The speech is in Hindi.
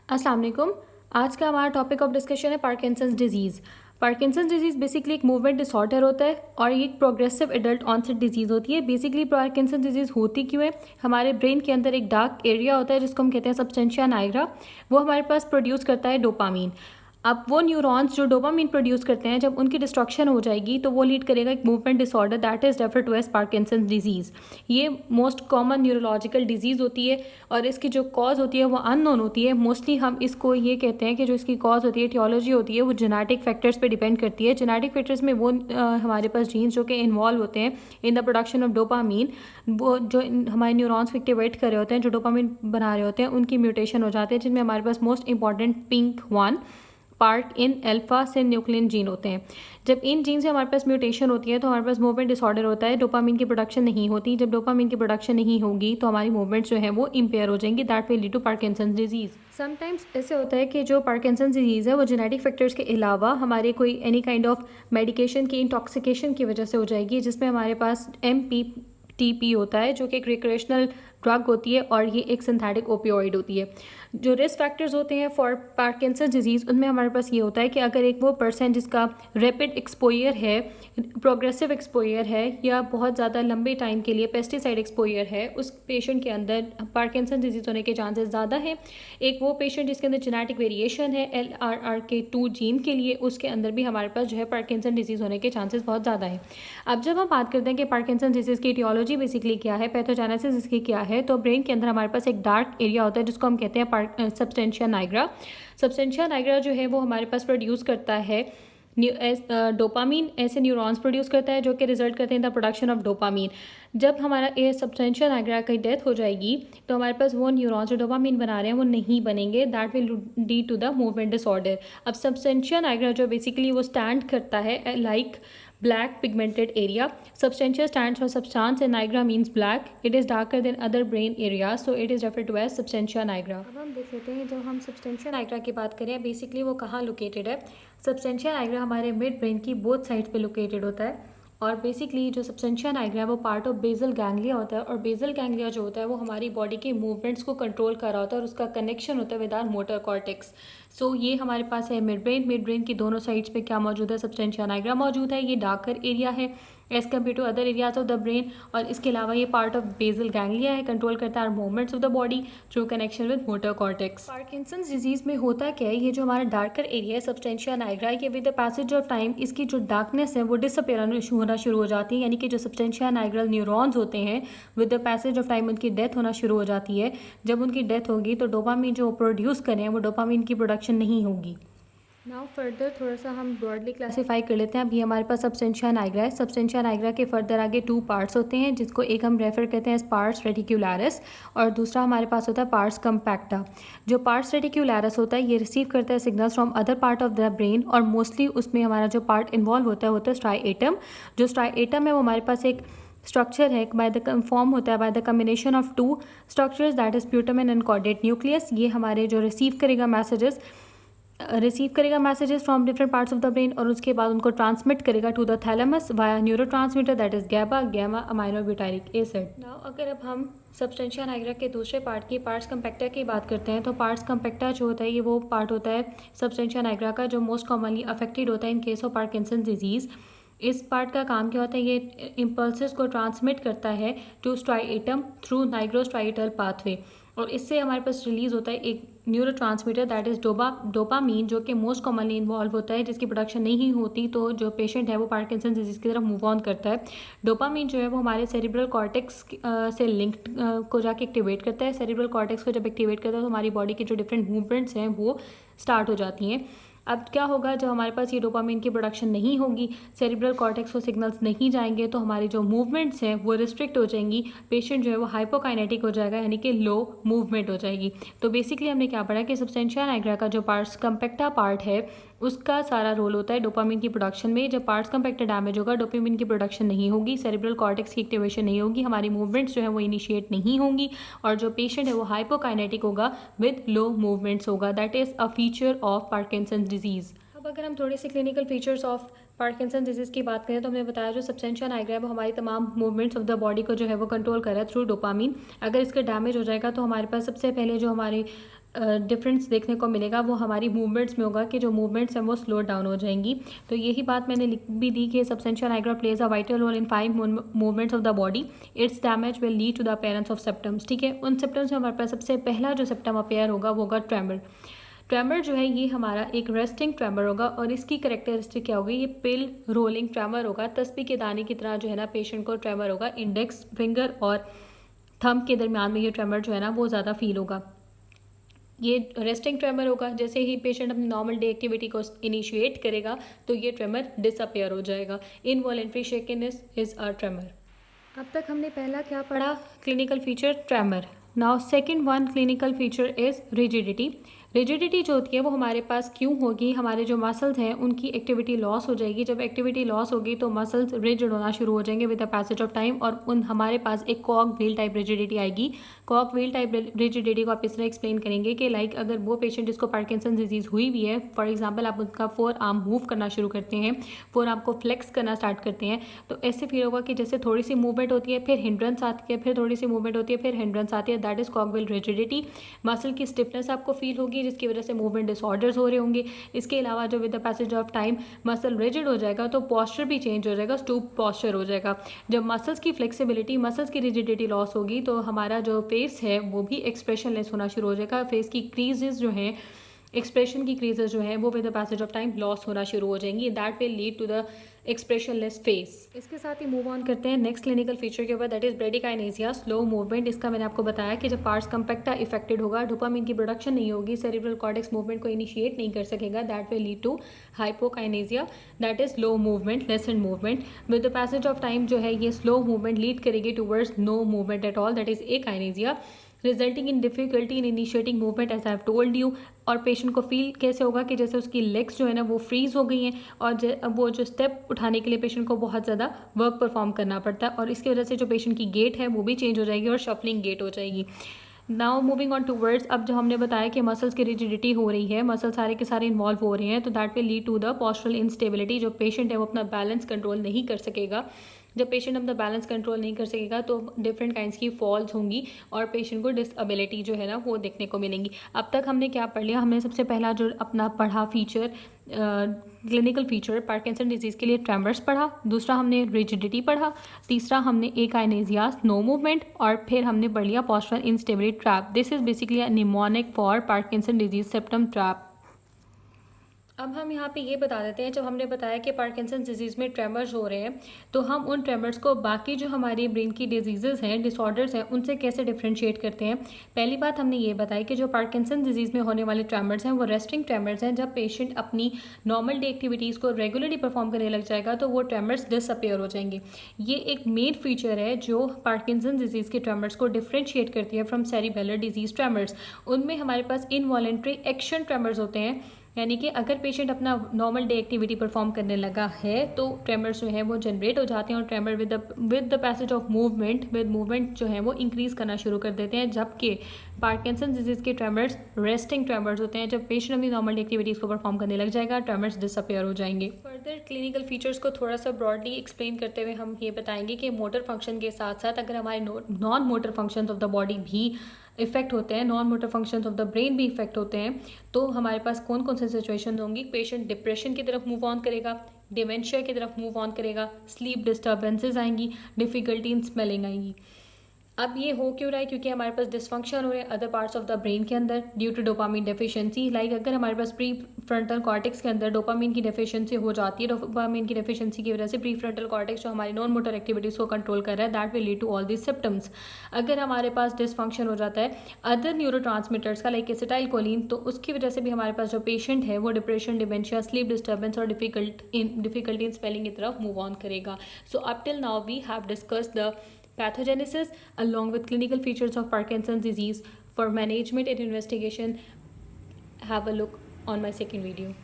अस्सलाम वालेकुम। आज का हमारा टॉपिक ऑफ डिस्कशन है Parkinson's disease. Parkinson's disease basically एक मूवमेंट डिसऑर्डर होता है और ये एक प्रोग्रेसिव एडल्ट ऑनसेट डिजीज़ होती है। बेसिकली पार्किंसंस डिजीज़ होती क्यों है? हमारे ब्रेन के अंदर एक डार्क एरिया होता है जिसको हम कहते हैं सब्सटेंशिया नाइग्रा। वो हमारे पास प्रोड्यूस करता है डोपामीन। अब वो न्यूरॉन्स जो डोपामीन प्रोड्यूस करते हैं, जब उनकी डिस्ट्रक्शन हो जाएगी तो वो लीड करेगा एक movement disorder that is refer to as Parkinson's disease. ये मोस्ट कॉमन न्यूरोलॉजिकल डिजीज़ होती है और इसकी जो कॉज होती है वो अननोन होती है। मोस्टली हम इसको ये कहते हैं कि जो इसकी कॉज होती है, टियोलॉजी होती है, वो जेनेटिक फैक्टर्स पे डिपेंड करती है। जेनेटिक फैक्टर्स में वो हमारे पास जीन्स जो कि इन्वॉल्व होते हैं in the production of dopamine, वो जो हमारे न्यूरॉन्स को एक्टिवेट कर रहे होते हैं, जो डोपामीन बना रहे होते हैं, उनकी म्यूटेशन हो जाते हैं, जिनमें हमारे पास most important pink one part in alpha synuclein gene होते हैं। जब इन जीन से हमारे पास म्यूटेशन होती है तो हमारे पास मूवमेंट डिसऑर्डर होता है, डोपामीन की प्रोडक्शन नहीं होती। जब डोपामीन की प्रोडक्शन नहीं होगी तो हमारी मूवमेंट्स जो है वो इम्पेयर हो जाएंगी, that will lead to Parkinson's disease. Sometimes ऐसे होता है कि जो पार्किंसंस डिजीज़ है वो जेनेटिक फैक्टर्स के अलावा हमारे कोई एनी काइंड ऑफ मेडिकेशन की इंटॉक्सिकेशन की वजह से हो जाएगी, जिसमें हमारे पास MPTP होता है जो कि एक रिक्रिएशनल ड्रग होती है और ये एक सिंथेटिक ओपियोइड होती है। जो रिस्क फैक्टर्स होते हैं फॉर पार्किंसंस डिजीज़, उनमें हमारे पास ये होता है कि अगर एक वो पर्सन जिसका रैपिड एक्सपोयर है, प्रोग्रेसिव एक्सपोयर है या बहुत ज़्यादा लंबे टाइम के लिए पेस्टिसाइड एक्सपोयर है, उस पेशेंट के अंदर पार्किंसंस डिजीज़ होने के चांसेस ज़्यादा हैं। एक वो पेशेंट जिसके अंदर जेनेटिक वेरिएशन है LRRK2 जीन के लिए, उसके अंदर भी हमारे पास जो है पार्किंसन डिजीज़ होने के चांसेस बहुत ज़्यादा हैं। अब जब हम बात करते हैं कि पार्किंसन डिजीज़ की इटियोलॉजी बेसिकली क्या है, पैथोजेनेसिस इसकी क्या है, तो ब्रेन के अंदर हमारे पास एक डार्क एरिया होता है जिसको हम कहते हैं सब्सटेंशिया नाइग्रा। सब्सटेंशिया नाइग्रा जो है वो हमारे पास प्रोड्यूस करता है डोपामीन। ऐसे न्यूरॉन्स प्रोड्यूस करता है जो कि रिजल्ट करते हैं in the production of dopamine. जब हमारा ये सब्सटेंशिया नाइग्रा की डेथ हो जाएगी तो हमारे पास वो न्यूरॉन्स जो डोपामीन बना रहे हैं वो नहीं बनेंगे, that will lead to the movement disorder. अब सब्सटेंशिया नाइग्रा जो बेसिकली वो स्टैंड करता है like black pigmented area. Substantia stands for substance and nigra means black. It is darker than other brain areas, so it is referred to as substantia nigra. अब हम देख लेते हैं, जब हम substantia nigra की बात करें बेसिकली वो कहाँ लोकेटेड है। substantia nigra हमारे मिड ब्रेन की बोथ साइड पे लोकेटेड होता है और बेसिकली जो सब्सटेंशिया नाइग्रा है वो पार्ट ऑफ बेसल गैंग्लिया होता है और बेसल गैंग्लिया जो होता है वो हमारी बॉडी के मूवमेंट्स को कंट्रोल कर रहा होता है और उसका कनेक्शन होता है विद आवर मोटर कॉर्टेक्स। सो ये हमारे पास है मिड ब्रेन की दोनों साइड्स पे क्या मौजूद है, सब्सटेंशिया नाइग्रा मौजूद है। ये डार्कर एरिया है as compare to other areas of the brain और इसके अलावा ये पार्ट ऑफ बेसल गैंग्लिया है, कंट्रोल करता है movements of the body through connection with motor cortex. Parkinson's disease में होता क्या है, ये जो हमारा डार्कर एरिया है सब्सटेंशिया नाइग्रा, ये with the passage of time इसकी जो डार्कनेस है वो डिसअपेयर होना शुरू हो जाती है, यानी कि जो सब्सटेंशिया नाइग्रल न्यूरॉन्स होते हैं with the passage of time उनकी डेथ होना शुरू हो जाती है। जब उनकी डेथ होगी तो डोपामीन जो प्रोड्यूस करें वो डोपामीन की प्रोडक्शन नहीं होगी। नाउ फर्दर थोड़ा सा हम ब्रॉडली क्लासीफाई कर लेते हैं। अभी हमारे पास सब्सटेंशिया नाइग्रा है। सब्सटेंशिया नाइग्रा के फर्दर आगे 2 पार्ट्स होते हैं जिसको एक हम रेफर करते हैं एज पार्ट्स रेटिक्युलरिस और दूसरा हमारे पास होता है पार्ट्स कम्पैक्टा। जो पार्ट्स रेटिक्युलरिस होता है ये रिसीव करता है signals from other part of the brain और मोस्टली उसमें हमारा जो पार्ट इन्वॉल्व होता है स्ट्राइएटम। जो स्ट्राइएटम है वो हमारे पास एक स्ट्रक्चर है बाय द फॉर्म होता है by the combination of 2 structures that is putamen and caudate nucleus. ये हमारे जो रिसीव करेगा messages from different parts of the brain और उसके बाद उनको ट्रांसमिट करेगा to the thalamus via neurotransmitter that is gamma aminobutyric acid. Now अगर अब हम सब्सटेंशिया नाइग्रा के दूसरे पार्ट की पार्ट्स कम्पैक्टा की बात करते हैं तो पार्ट्स कम्पैक्टा जो होता है ये वो पार्ट होता है सब्सटेंशिया नाइग्रा का जो मोस्ट कॉमनली अफेक्टेड होता है in case of Parkinson's disease. इस पार्ट का काम क्या होता है, ये इम्पल्सेस को ट्रांसमिट करता है टू स्ट्राइएटम थ्रू नाइग्रोस्ट्राइएटल पाथवे और इससे हमारे पास रिलीज होता है एक न्यूरोट्रांसमीटर दैट इज डोपामीन जो कि मोस्ट कॉमनली इन्वॉल्व होता है, जिसकी प्रोडक्शन नहीं होती तो जो पेशेंट है वो पार्किंसंस डिजीज़ की तरफ मूव ऑन करता है। डोपामीन जो है वो हमारे सेरिब्रल कॉर्टेक्स से लिंक्ड को जाके एक्टिवेट करता है। सेरिब्रल कॉर्टेक्स को जब एक्टिवेट करता है तो हमारी बॉडी की जो डिफरेंट मूवमेंट्स हैं वो स्टार्ट हो जाती हैं। अब क्या होगा, जब हमारे पास ये डोपामीन की प्रोडक्शन नहीं होगी, सेरिब्रल कॉर्टेक्स को सिग्नल्स नहीं जाएंगे तो हमारी जो मूवमेंट्स हैं वो रिस्ट्रिक्ट हो जाएंगी। पेशेंट जो है वो हाइपोकाइनेटिक हो जाएगा, यानी कि लो मूवमेंट हो जाएगी। तो बेसिकली हमने क्या पढ़ा कि सब्सटेंशिया नाइग्रा का जो पार्ट्स कम्पैक्टा पार्ट है उसका सारा रोल होता है डोपामीन की प्रोडक्शन में। जब पार्ट्स कम्पैक्टा डैमेज होगा, डोपामीन की प्रोडक्शन नहीं होगी, सेरिब्रल कॉर्टेक्स की एक्टिवेशन नहीं होगी, हमारी मूवमेंट्स जो है वो इनिशिएट नहीं होंगी और जो पेशेंट है वो हाइपोकाइनेटिक होगा विद लो मूवमेंट्स होगा। That is a feature of Parkinson's disease. अब अगर हम थोड़ी सी clinical features of Parkinson disease की बात करें तो हमने बताया जो सब्सटेंशिया नाइग्रा है वो हमारी तमाम मूवमेंट्स ऑफ द बॉडी को जो है वो कंट्रोल कर रहा है थ्रू डोपामीन। अगर इसका डैमेज हो जाएगा तो हमारे पास सबसे पहले जो हमारी डिफरेंस देखने को मिलेगा वो हमारी मूवमेंट्स में होगा कि जो मूवमेंट्स हैं वो स्लो डाउन हो जाएंगी। तो यही बात मैंने लिख भी दी कि substantial nigra plays a vital role in 5 movements of the body. Its damage will lead to the appearance of symptoms. ठीक है, उन सिम्टम्स में हमारे पास सबसे पहला जो सिम्टम अपेयर होगा वो होगा ट्रेमर। ट्रेमर जो है ये हमारा एक रेस्टिंग ट्रेमर होगा और इसकी करेक्टरिस्टिक क्या होगी, ये पिल रोलिंग ट्रेमर होगा। तस्बीह के दाने की तरह जो है ना पेशेंट को ट्रेमर होगा। इंडेक्स फिंगर और थंब के दरमियान में ये ट्रेमर जो है ना वो ज़्यादा फील होगा। ये रेस्टिंग ट्रेमर होगा। जैसे ही पेशेंट अपनी नॉर्मल डे एक्टिविटी को इनिशिएट करेगा तो ये ट्रेमर डिसअपियर हो जाएगा। Involuntary shakiness is a tremor. अब तक हमने पहला क्या पढ़ा, clinical feature tremor. Now second one clinical feature is rigidity. Rigidity जो होती है वो हमारे पास क्यों होगी, हमारे जो मसल्स हैं उनकी एक्टिविटी लॉस हो जाएगी। जब एक्टिविटी लॉस होगी तो मसल्स रिजिड होना शुरू हो जाएंगे with the passage of time और उन हमारे पास एक कॉक व्हील टाइप रिजिडिटी आएगी। कॉक व्हील टाइप रिजिडिटी को आप इस तरह एक्सप्लेन करेंगे कि लाइक अगर वो पेशेंट जिसको पार्किंसन डिजीज़ हुई भी है, फॉर एग्जाम्पल आप उनका फोर आर्म मूव करना शुरू करते हैं, फोर आर्म को फ्लेक्स करना स्टार्ट करते हैं, तो ऐसे फील होगा कि जैसे थोड़ी सी मूवमेंट होती है फिर हिंड्रेंस आती है, फिर थोड़ी सी मूवमेंट होती है फिर हिंड्रेंस आती है। That is cog wheel rigidity. Muscle की स्टिफनेस आपको फील होगी जिसकी वजह से मूवमेंट डिसऑर्डर्स हो रहे होंगे। इसके अलावा जो with the passage of time muscle rigid हो जाएगा तो पॉस्चर भी चेंज हो जाएगा, स्टूप पॉस्चर हो जाएगा। जब मसल्स की फ्लेक्सिबिलिटी, मसल्स की रिजिडिटी लॉस होगी तो हमारा जो फेस है वो भी एक्सप्रेशनलेस होना शुरू हो जाएगा। फेस की क्रीजेस जो हैं, एक्सप्रेशन की क्रीजेस जो हैं वो with the passage of time loss होना शुरू हो जाएंगी। That will lead to the expressionless face. इसके साथ ही मूव ऑन करते हैं नेक्स्ट क्लिनिकल फीचर के ऊपर, that is bradykinesia, slow movement. इसका मैंने आपको बताया कि जब पार्ट्स कंपैक्टा इफेक्टेड होगा, डोपामिन की प्रोडक्शन नहीं होगी, सेरेब्रल कॉर्टेक्स मूवमेंट को इनिशिएट नहीं कर सकेगा, that will lead to hypokinesia, that is low movement, lessen movement. With the passage of time जो है ये स्लो मूवमेंट लीड करेगी towards no movement at all, that is akinesia, resulting in difficulty in initiating movement as I have told you. और पेशेंट को फील कैसे होगा कि जैसे उसकी लेग्स जो है ना वो फ्रीज हो गई हैं और वो जो स्टेप उठाने के लिए पेशेंट को बहुत ज़्यादा वर्क परफॉर्म करना पड़ता है और इसकी वजह से जो पेशेंट की गेट है वो भी चेंज हो जाएगी और शफलिंग गेट हो जाएगी। नाउ मूविंग ऑन टूवर्ड्स, अब जो हमने बताया कि मसल्स की रिजिडिटी हो रही है, मसल सारे के सारे इन्वॉल्व हो रहे हैं, तो that will lead to the postural instability. जो पेशेंट है वो अपना बैलेंस कंट्रोल नहीं कर सकेगा। जब पेशेंट अपना बैलेंस कंट्रोल नहीं कर सकेगा तो डिफरेंट काइंड्स की फॉल्स होंगी और पेशेंट को डिसएबिलिटी जो है ना वो देखने को मिलेंगी। अब तक हमने क्या पढ़ लिया, हमने सबसे पहला जो अपना पढ़ा feature, clinical feature Parkinson disease के लिए ट्रेमर्स पढ़ा, दूसरा हमने रिजिडिटी पढ़ा, तीसरा हमने एकाइनेसिया, नो मूवमेंट, और फिर हमने पढ़ लिया postural instability trap. This is basically a mnemonic for Parkinson disease symptom trap. अब हम यहाँ पे ये बता देते हैं, जब हमने बताया कि पार्किंसन डिजीज़ में ट्रेमर्स हो रहे हैं तो हम उन ट्रेमर्स को बाकी जो हमारी ब्रेन की डिजीज़ेस हैं, डिसऑर्डर्स हैं, उनसे कैसे डिफ्रेंशिएट करते हैं। पहली बात हमने ये बताई कि जो पार्किंसन डिजीज़ में होने वाले ट्रेमर्स हैं वो रेस्टिंग ट्रेमर्स हैं। जब पेशेंट अपनी नॉर्मल डे एक्टिविटीज़ को रेगुलरली परफॉर्म करने लग जाएगा तो वो ट्रेमर्स डिसअपियर हो जाएंगे। ये एक मेन फीचर है जो पार्किंसन डिजीज़ के ट्रेमर्स को डिफ्रेंशिएट करती है फ्रॉम सेरिबेलर डिजीज़ ट्रेमर्स। उनमें हमारे पास इनवॉलेंट्री एक्शन ट्रेमर्स होते हैं, यानी कि अगर पेशेंट अपना नॉर्मल डे एक्टिविटी परफॉर्म करने लगा है तो ट्रेमर्स जो है वो जनरेट हो जाते हैं और tremor with the passage of movement, with movement जो है वो इंक्रीज़ करना शुरू कर देते हैं। जबकि पार्किंसन डिजीज़ के ट्रेमर्स रेस्टिंग ट्रेमर्स होते हैं। जब पेशेंट अपनी नॉर्मल एक्टिविटीज़ को परफॉर्म करने लग जाएगा ट्रेमर्स डिसअपियर हो जाएंगे। फर्दर क्लिनिकल फीचर्स को थोड़ा सा ब्रॉडली एक्सप्लेन करते हुए हम ये बताएंगे कि मोटर फंक्शन के साथ साथ अगर हमारे non motor functions of the body भी इफेक्ट होते हैं, non motor functions of the brain भी इफेक्ट होते हैं, तो हमारे पास कौन कौन से सिचुएशन होंगी। पेशेंट डिप्रेशन की तरफ मूव ऑन करेगा, डिमेंशिया की तरफ मूव ऑन करेगा, स्लीप डिस्टर्बेंसेस आएंगी, डिफिकल्टी इन स्मेलिंग आएंगी। अब ये हो क्यों रहा है, क्योंकि हमारे पास डिसफंक्शन हो रहे हैं other parts of the brain के अंदर due to dopamine deficiency. Like अगर हमारे पास प्री फ्रंटल कॉर्टेक्स के अंदर डोपामिन की डेफिशिएंसी हो जाती है, डोपामिन की डेफिशिएंसी की वजह से प्री फ्रंटल कॉर्टेक्स जो हमारी नॉन मोटर एक्टिविटीज़ को कंट्रोल कर रहा है, that will lead to all this symptoms. अगर हमारे पास डिसफंक्शन हो जाता है अदर न्यूरोट्रांसमीटर्स का लाइक एसिटाइलकोलिन, तो उसकी वजह से भी हमारे पास जो पेशेंट है वो डिप्रेशन, डिमेंशिया, स्लीप डिस्टर्बेंस और डिफिकल्टी इन स्पेलिंग की तरफ मूव ऑन करेगा। So up till now we have discussed the pathogenesis along with clinical features of Parkinson's disease. For management and investigation, have a look on my second video.